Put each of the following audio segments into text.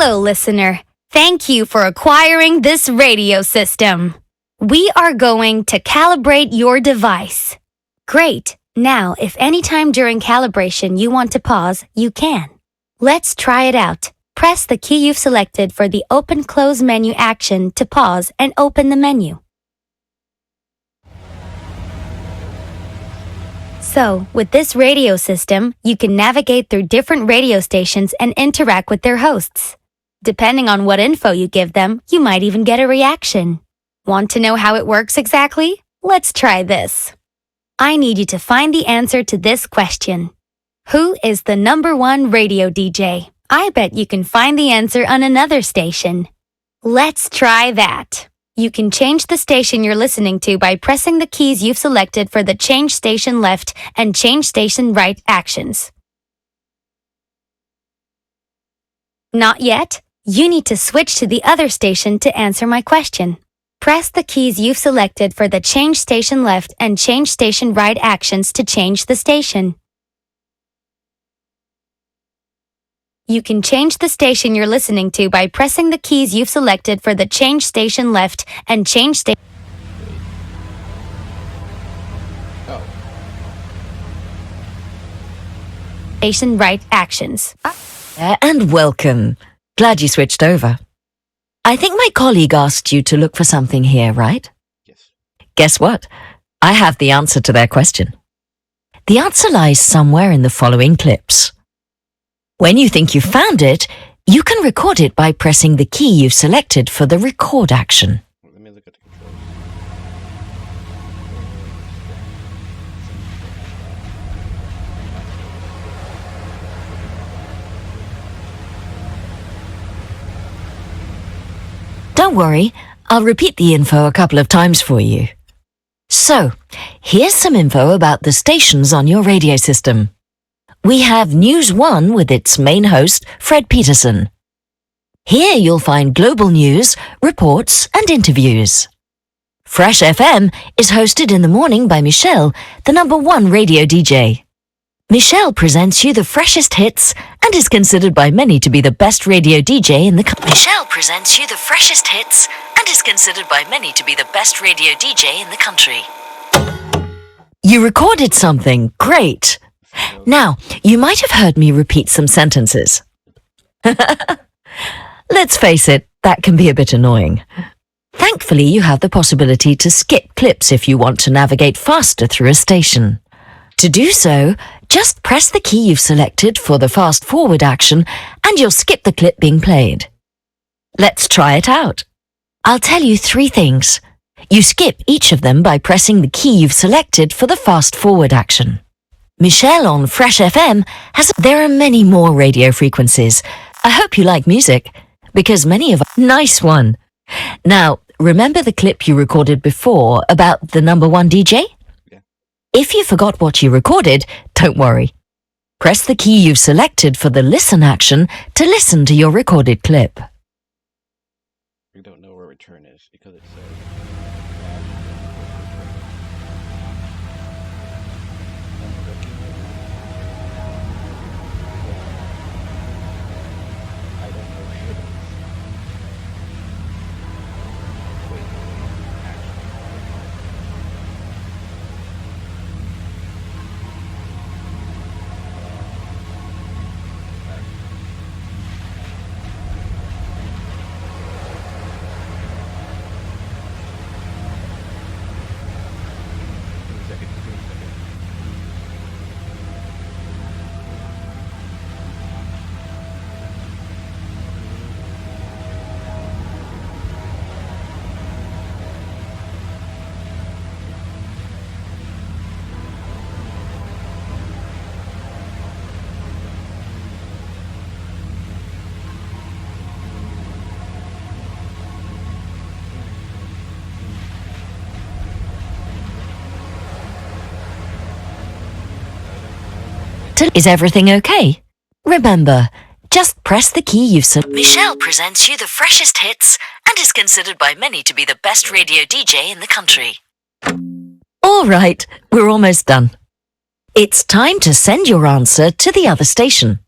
Hello, listener. Thank you for acquiring this radio system. We are going to calibrate your device. Great. Now, if anytime during calibration you want to pause, you can. Let's try it out. Press the key you've selected for the open-close menu action to pause and open the menu. So, with this radio system, you can navigate through different radio stations and interact with their hosts. Depending on what info you give them, you might even get a reaction. Want to know how it works exactly? Let's try this. I need you to find the answer to this question. Who is the #1 radio DJ? I bet you can find the answer on another station. Let's try that. You can change the station you're listening to by pressing the keys you've selected for the Change Station Left and Change Station Right actions. Not yet? You need to switch to the other station to answer my question. Press the keys you've selected for the Change Station Left and Change Station Right actions to change the station. You can change the station you're listening to by pressing the keys you've selected for the Change Station Left and Change Station Right actions. And welcome. Glad you switched over. I think my colleague asked you to look for something here, right? Yes. Guess what? I have the answer to their question. The answer lies somewhere in the following clips. When you think you've found it, you can record it by pressing the key you've selected for the record action. Let me look at the controls. Don't worry, I'll repeat the info a couple of times for you. So, here's some info about the stations on your radio system. We have News 1 with its main host, Fred Peterson. Here you'll find global news, reports, and interviews. Fresh FM is hosted in the morning by Michelle, the #1 radio DJ. Michelle presents you the freshest hits and is considered by many to be the best radio DJ in the country. Michelle presents you the freshest hits and is considered by many to be the best radio DJ in the country. You recorded something. Great. Now, you might have heard me repeat some sentences. Let's face it, that can be a bit annoying. Thankfully, you have the possibility to skip clips if you want to navigate faster through a station. To do so, just press the key you've selected for the fast forward action and you'll skip the clip being played. Let's try it out. I'll tell you 3 things. You skip each of them by pressing the key you've selected for the fast forward action. Michelle on Fresh FM there are many more radio frequencies. I hope you like music, because many of Nice one. Now, remember the clip you recorded before about the #1 DJ? Yeah. If you forgot what you recorded, don't worry. Press the key you've selected for the listen action to listen to your recorded clip. We don't know where return is because it says Is everything okay? Remember, just press the key you've selected. Michelle presents you the freshest hits and is considered by many to be the best radio DJ in the country. All right, we're almost done. It's time to send your answer to the other station.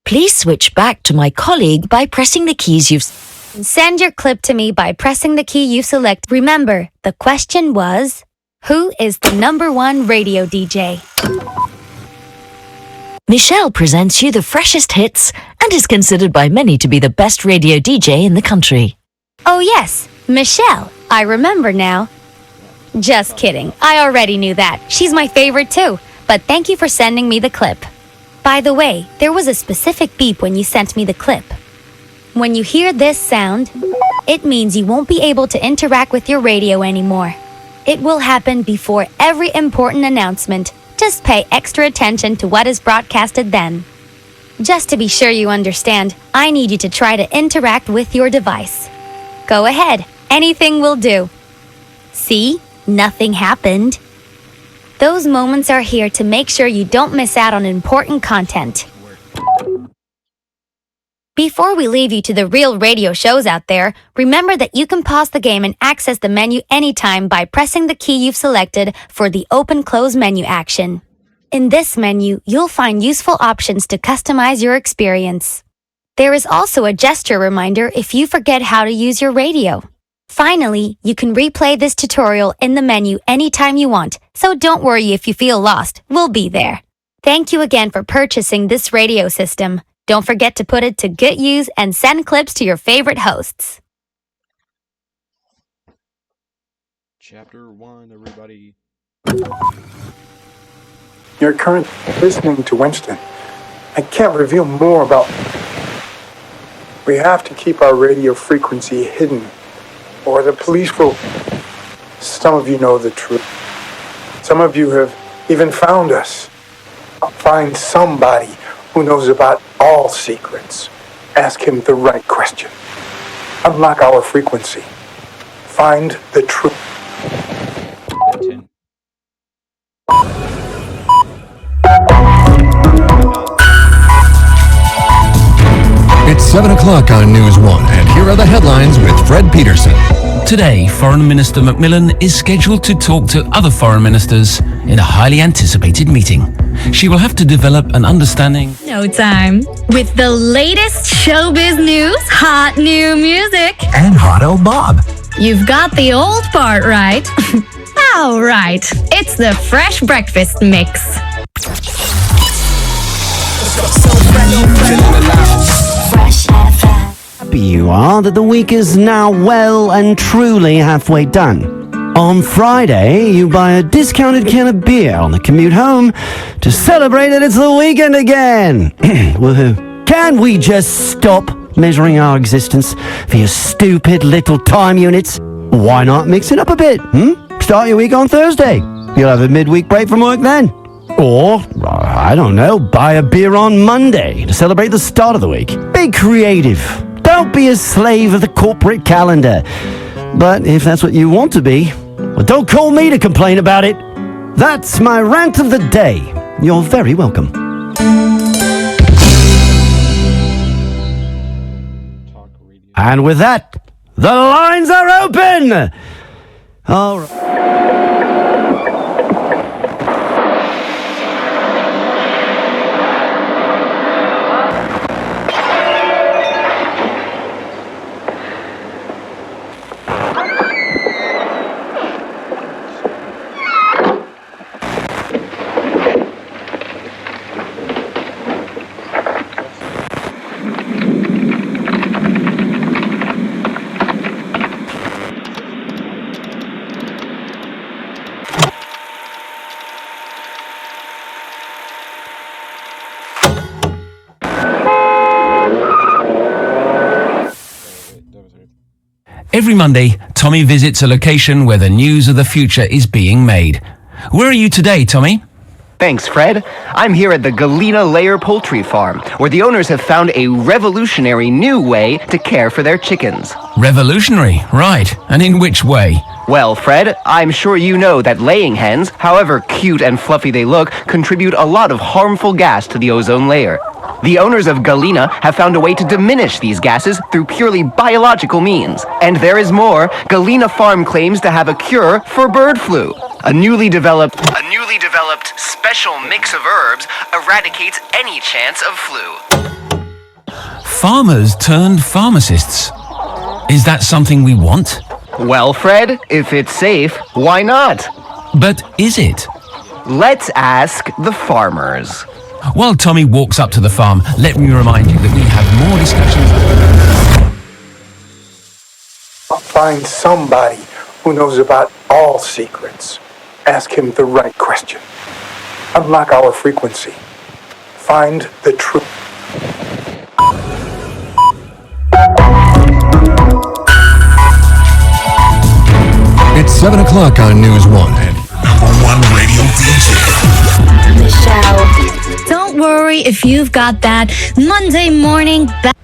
Please switch back to my colleague by pressing the keys you've... Send your clip to me by pressing the key you select. Remember, the question was, who is the #1 radio DJ? Michelle presents you the freshest hits and is considered by many to be the best radio DJ in the country. Oh yes, Michelle. I remember now. Just kidding. I already knew that. She's my favorite too. But thank you for sending me the clip. By the way, there was a specific beep when you sent me the clip. When you hear this sound, it means you won't be able to interact with your radio anymore. It will happen before every important announcement. Just pay extra attention to what is broadcasted then. Just to be sure you understand, I need you to try to interact with your device. Go ahead, anything will do. See, nothing happened. Those moments are here to make sure you don't miss out on important content. Before we leave you to the real radio shows out there, remember that you can pause the game and access the menu anytime by pressing the key you've selected for the open-close menu action. In this menu, you'll find useful options to customize your experience. There is also a gesture reminder if you forget how to use your radio. Finally, you can replay this tutorial in the menu anytime you want, so don't worry if you feel lost, we'll be there. Thank you again for purchasing this radio system. Don't forget to put it to good use and send clips to your favorite hosts. Chapter 1, everybody. You're currently listening to Winston. I can't reveal more about... We have to keep our radio frequency hidden, or the police will... Some of you know the truth. Some of you have even found us. Find somebody who knows about all secrets. Ask him the right question. Unlock our frequency. Find the truth. 10. It's 7 o'clock on News 1, and here are the headlines with Fred Peterson. Today, Foreign Minister Macmillan is scheduled to talk to other foreign ministers in a highly anticipated meeting. She will have to develop an understanding. No time. With the latest showbiz news, hot new music, And Hot Old Bob. you've got the old part right. All right. It's the Fresh Breakfast Mix. Happy you are that the week is now well and truly halfway done. On Friday, you buy a discounted can of beer on the commute home to celebrate that it's the weekend again. Woohoo. Can we just stop measuring our existence via stupid little time units? Why not mix it up a bit? Start your week on Thursday. You'll have a midweek break from work then. Or, I don't know, buy a beer on Monday to celebrate the start of the week. Be creative. Don't be a slave of the corporate calendar. But if that's what you want to be, well, don't call me to complain about it. That's my rant of the day. You're very welcome. Talk radio. And with that, the lines are open! All right. Every Monday, Tommy visits a location where the news of the future is being made. Where are you today, Tommy? Thanks, Fred. I'm here at the Galena Layer Poultry Farm, where the owners have found a revolutionary new way to care for their chickens. Revolutionary, right. And in which way? Well, Fred, I'm sure you know that laying hens, however cute and fluffy they look, contribute a lot of harmful gas to the ozone layer. The owners of Galena have found a way to diminish these gases through purely biological means. And there is more. Galena Farm claims to have a cure for bird flu. A newly developed special mix of herbs eradicates any chance of flu. farmers turned pharmacists. Is that something we want? Well, Fred, if it's safe, why not? But is it? Let's ask the farmers. While Tommy walks up to the farm, let me remind you that we have more discussions. Find somebody who knows about all secrets. Ask him the right question. Unlock our frequency. Find the truth. It's 7 o'clock on News 1. And #1 radio DJ. The show. Don't worry if you've got that Monday morning back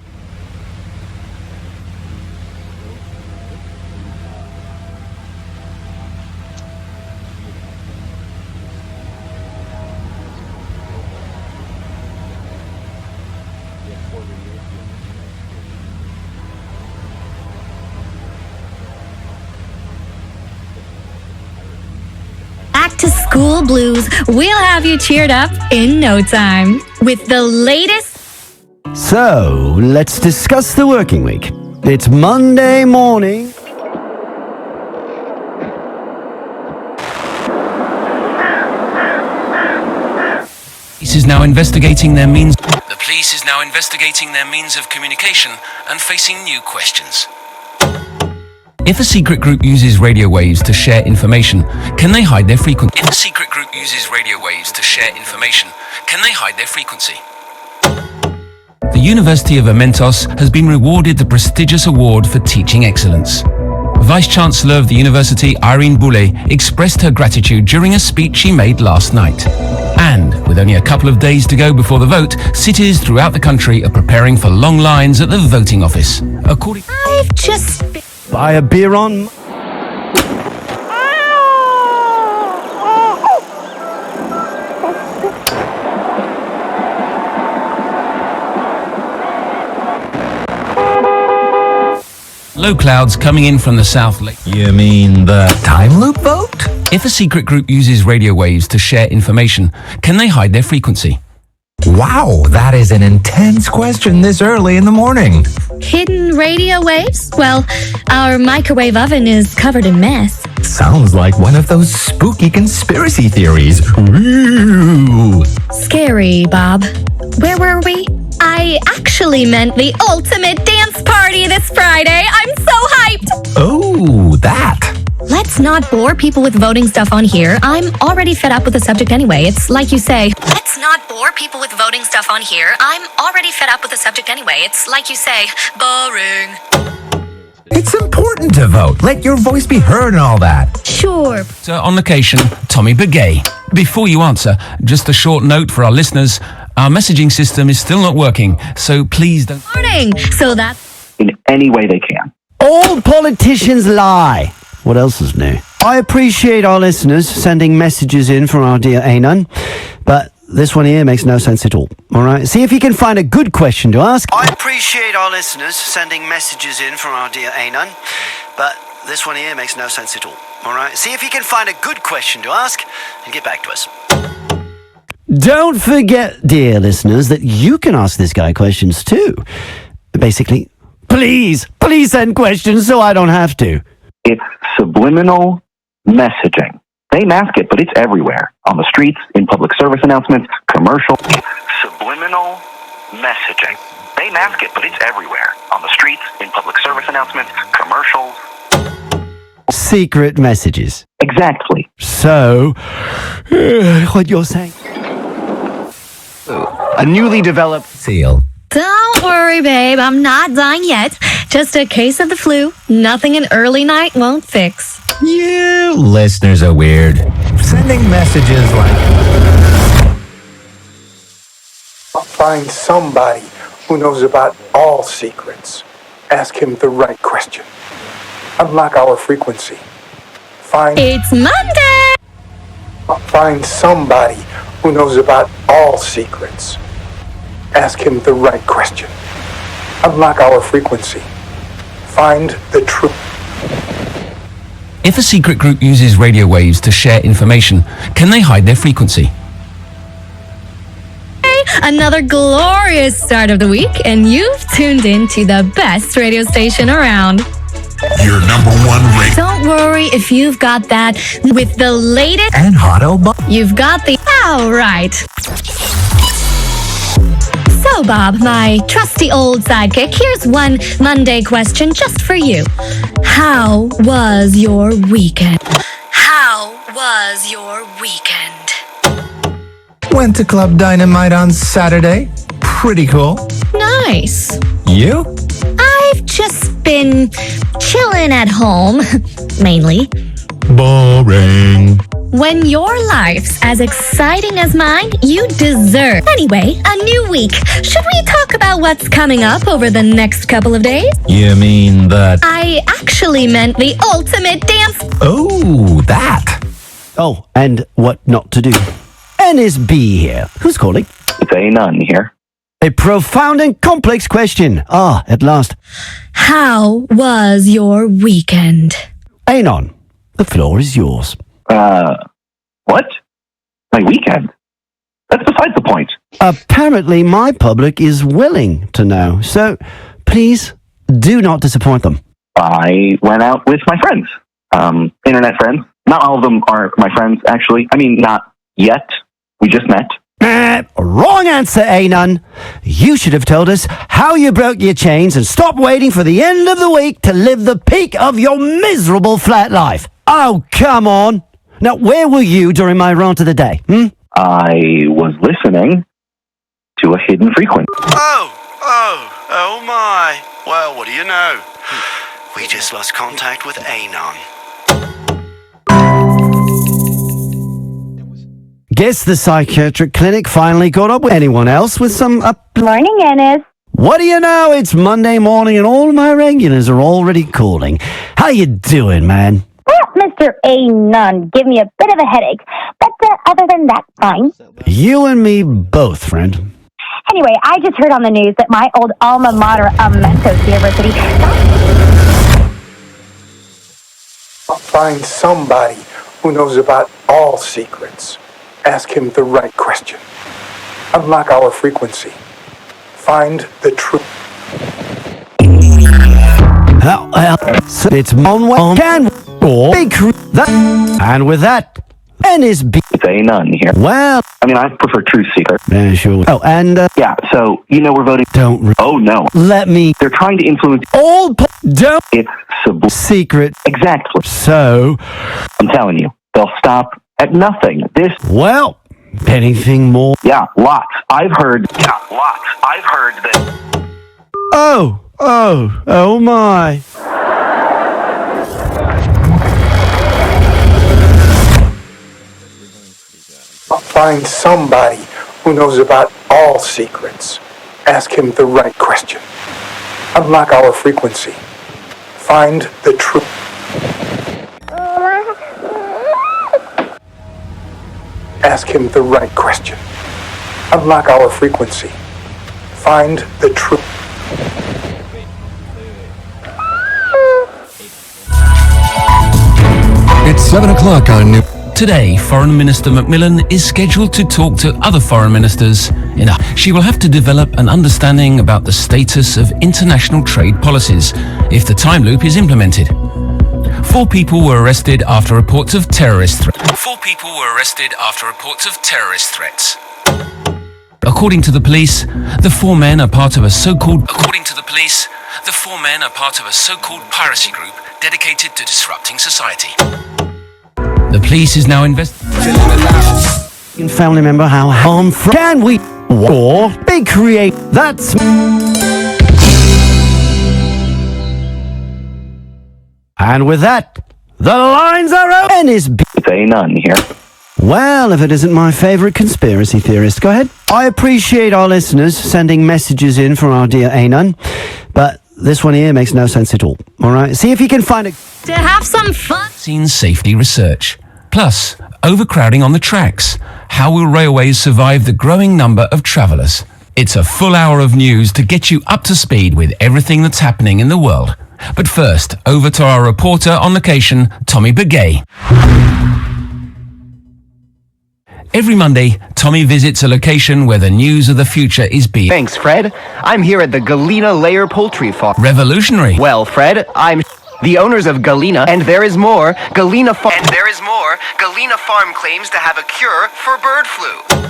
to school blues. We'll have you cheered up in no time with the latest. So, let's discuss the working week. It's Monday morning. Police is now investigating their means. The police is now investigating their means of communication and facing new questions. If a secret group uses radio waves to share information, can they hide their frequency? If a secret group uses radio waves to share information, can they hide their frequency? The University of Amentos has been rewarded the prestigious award for teaching excellence. Vice-Chancellor of the University, Irene Boulay, expressed her gratitude during a speech she made last night. And, with only a couple of days to go before the vote, cities throughout the country are preparing for long lines at the voting office. According... I've just been... Buy a beer on... Low clouds coming in from the south lake. You mean the time loop vote? If a secret group uses radio waves to share information, can they hide their frequency? Wow, that is an intense question this early in the morning. Hidden radio waves? Well, our microwave oven is covered in mess. Sounds like one of those spooky conspiracy theories. Ooh. Scary, Bob. Where were we? I actually meant the ultimate dance party this Friday. I'm so hyped! Oh, that. Let's not bore people with voting stuff on here. I'm already fed up with the subject anyway. It's like you say. Let's not bore people with voting stuff on here. I'm already fed up with the subject anyway. It's like you say. Boring. It's important to vote. Let your voice be heard and all that. Sure. So on location, Tommy Begay. Before you answer, just a short note for our listeners. Our messaging system is still not working, so please don't... Morning. So that's... in any way they can. All politicians lie. What else is new? I appreciate our listeners sending messages in from our dear Anon, but this one here makes no sense at all. All right? See if you can find a good question to ask. I appreciate our listeners sending messages in from our dear Anon, but this one here makes no sense at all. All right? See if you can find a good question to ask and get back to us. Don't forget, dear listeners, that you can ask this guy questions too. Basically, please send questions so I don't have to. It's subliminal messaging. They mask it, but it's everywhere. On the streets, in public service announcements, commercials. Subliminal messaging. They mask it, but it's everywhere. On the streets, in public service announcements, commercials. Secret messages. Exactly. So, what you're saying? A newly developed Seal. Don't worry, babe. I'm not dying yet. Just a case of the flu. Nothing an early night won't fix. You listeners are weird. Sending messages like... Find somebody who knows about all secrets. Ask him the right question. Unlock our frequency. It's Monday! Find somebody who knows about all secrets. Ask him the right question. Unlock our frequency. Find the truth. If a secret group uses radio waves to share information, can they hide their frequency? Another glorious start of the week, and you've tuned in to the best radio station around. Your number one rate. Don't worry if you've got that with the latest And hot You've got the all right. So, Bob, my trusty old sidekick, here's one Monday question just for you. How was your weekend? How was your weekend? Went to Club Dynamite on Saturday. Pretty cool. Nice. You? I've just been chilling at home, mainly. Boring. When your life's as exciting as mine, you deserve. Anyway, a new week. Should we talk about what's coming up over the next couple of days? You mean that? I actually meant the ultimate dance. Oh, that. Oh, and what not to do. NSB here. Who's calling? It's A Nunn here. A profound and complex question. Ah, at last. How was your weekend? Anon, the floor is yours. What? My weekend? That's besides the point. Apparently, my public is willing to know, so please do not disappoint them. I went out with my friends. Internet friends. Not all of them are my friends, actually. I mean, not yet. We just met. Wrong answer, Anon. You should have told us how you broke your chains and stopped waiting for the end of the week to live the peak of your miserable flat life. Oh, come on. Now, where were you during my rant of the day? I was listening to a hidden frequency. Oh my. Well, what do you know? We just lost contact with Anon. Guess the psychiatric clinic finally caught up with anyone else with some Morning, Ennis. What do you know? It's Monday morning and all my regulars are already calling. How you doing, man? Well, Mr. Anon, give me a bit of a headache, but other than that, fine. You and me both, friend. Anyway, I just heard on the news that my old alma mater, Mentos University... I'll find somebody who knows about all secrets. Ask him the right question. Unlock our frequency. Find the truth. So it's on way can or big that and with that NSB. It's A Nunn here. Well, I mean, I prefer Truth Seeker. Sure. Oh, and yeah. So we're voting. Oh no. Let me. They're trying to influence all. Don't. It's secret. Exactly. So I'm telling you, they'll stop at nothing. This. Well, anything more? Yeah, lots. I've heard. Yeah, lots. I've heard that. Oh my. I'll find somebody who knows about all secrets. Ask him the right question. Unlock our frequency. Find the truth. Ask him the right question. Unlock our frequency. Find the truth. It's 7 o'clock on New... Today, Foreign Minister Macmillan is scheduled to talk to other foreign ministers. She will have to develop an understanding about the status of international trade policies if the time loop is implemented. 4 people were arrested after reports of terrorist threats. According to the police, the 4 men are part of a so-called piracy group dedicated to disrupting society. The police is now investigating. Family member, how harmful can we or big create? That's. And with that, the lines are open. NSB. It's A Nunn here. Well, if it isn't my favorite conspiracy theorist, go ahead. I appreciate our listeners sending messages in from our dear Anon, but this one here makes no sense at all. All right, see if you can find it. To have some fun. Vaccine safety research. Plus, overcrowding on the tracks. How will railways survive the growing number of travellers? It's a full hour of news to get you up to speed with everything that's happening in the world. But first, over to our reporter on location, Tommy Begay. Every Monday, Tommy visits a location where the news of the future is being... Thanks, Fred. I'm here at the Galena Layer Poultry Farm. Revolutionary. Well, Fred, I'm the owners of Galena, and there is more. Galena Farm claims to have a cure for bird flu.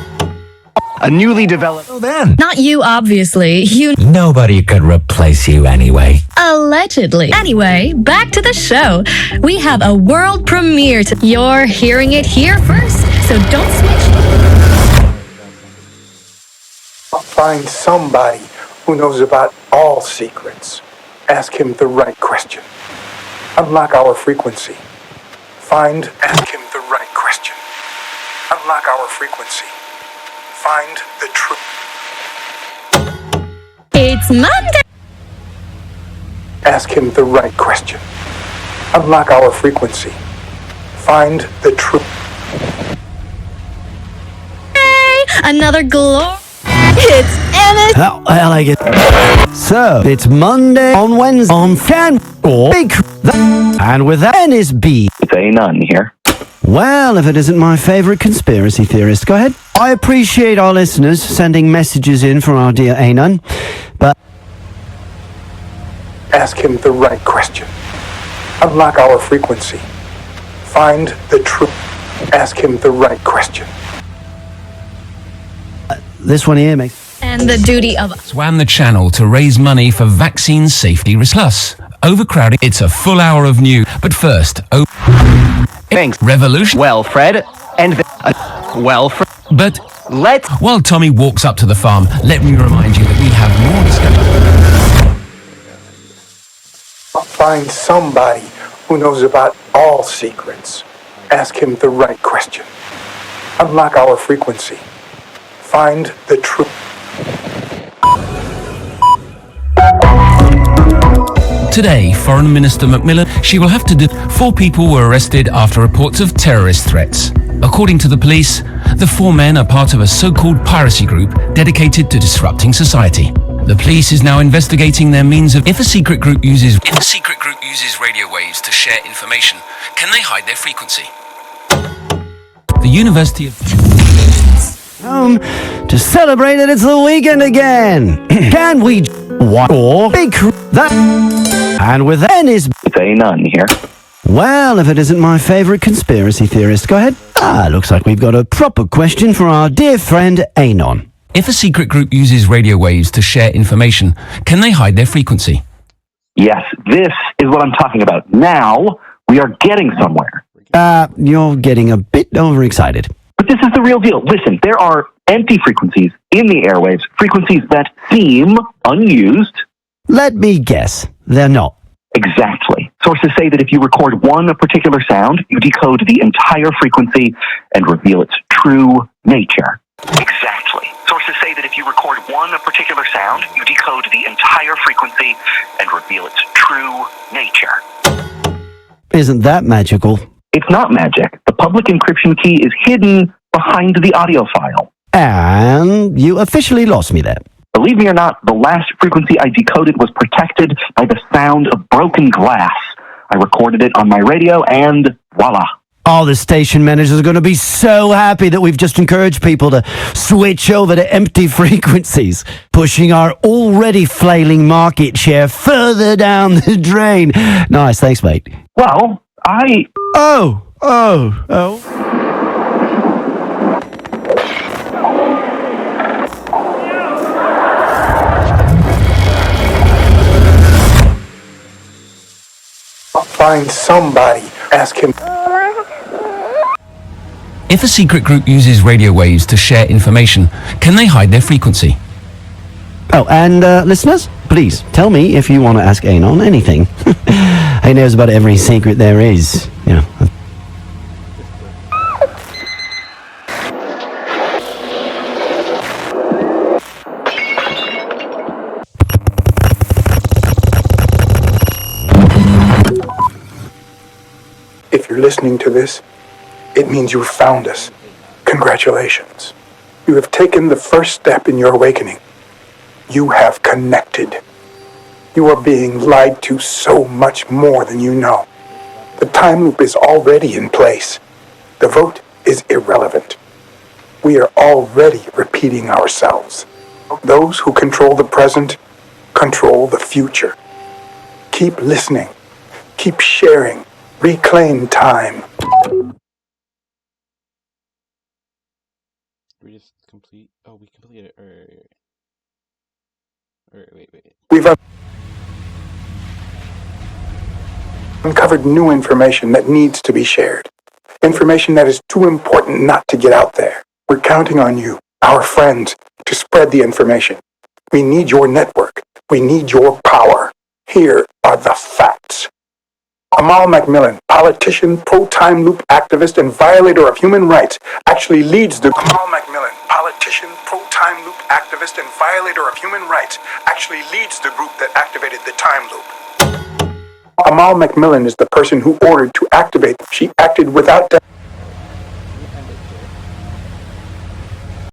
A newly developed... Well then, Not you, obviously. You nobody could replace you anyway. allegedly. Anyway, back to the show. We have a world premiere. You're hearing it here first, so don't switch. Find somebody who knows about all secrets. Ask him the right question. Unlock our frequency. Ask him the right question. Unlock our frequency. Find the truth. It's Monday. Ask him the right question. Unlock our frequency. Find the truth. Another glory. It's Emma. How well I get. So it's Monday on Wednesday on Fan or Big, and with that N is B. It's A None here. Well, if it isn't my favorite conspiracy theorist, go ahead. I appreciate our listeners sending messages in for our dear Anon, but Ask him the right question. Unlock our frequency. Find the truth. Ask him the right question. this one here makes... And the duty of... Swam the channel to raise money for vaccine safety plus. Overcrowding. It's a full hour of news. But first... Thanks. Revolution. Well, Fred, and... But... While Tommy walks up to the farm, let me remind you that we have more discussion. Find somebody who knows about all secrets. Ask him the right question. Unlock our frequency. Find the truth. Today, Foreign Minister Macmillan, she will have to do... 4 people were arrested after reports of terrorist threats. According to the police, the 4 men are part of a so-called piracy group dedicated to disrupting society. The police is now investigating their means of... If a secret group uses radio waves to share information, can they hide their frequency? The University of... home to celebrate that it's the weekend again. Can we... What? Or... Big... That... And with N is... It's A None here. Well, if it isn't my favorite conspiracy theorist, go ahead. Looks like we've got a proper question for our dear friend Anon. If a secret group uses radio waves to share information, can they hide their frequency? Yes, this is what I'm talking about. Now, we are getting somewhere. You're getting a bit overexcited. But this is the real deal. Listen, there are empty frequencies in the airwaves, frequencies that seem unused. Let me guess. They're not. Exactly. Sources say that if you record one particular sound, you decode the entire frequency and reveal its true nature. Exactly. Sources say that if you record one particular sound, you decode the entire frequency and reveal its true nature. Isn't that magical? It's not magic. The public encryption key is hidden behind the audio file. And you officially lost me there. Believe me or not, the last frequency I decoded was protected by the sound of broken glass. I recorded it on my radio and voila. Oh, the station managers are going to be so happy that we've just encouraged people to switch over to empty frequencies, pushing our already flailing market share further down the drain. Nice, thanks, mate. Well, Oh. Find somebody. Ask him. If a secret group uses radio waves to share information, can they hide their frequency? Oh, and listeners, please tell me if you want to ask Anon anything. He knows about every secret there is. Yeah. If you're listening to this, it means you've found us. Congratulations. You have taken the first step in your awakening. You have connected. You are being lied to so much more than you know. The time loop is already in place. The vote is irrelevant. we are already repeating ourselves. Those who control the present control the future. Keep listening. Keep sharing. Reclaim time. We just complete. Oh, we completed it. Wait. We've uncovered new information that needs to be shared. Information that is too important not to get out there. We're counting on you, our friends, to spread the information. We need your network. We need your power. Here are the facts. Amal Macmillan, politician, pro-time loop activist, and violator of human rights, actually leads the... Amal Macmillan, politician, pro-time loop activist, and violator of human rights, actually leads the group that activated the time loop. Amal Macmillan is the person who ordered to activate. She acted without...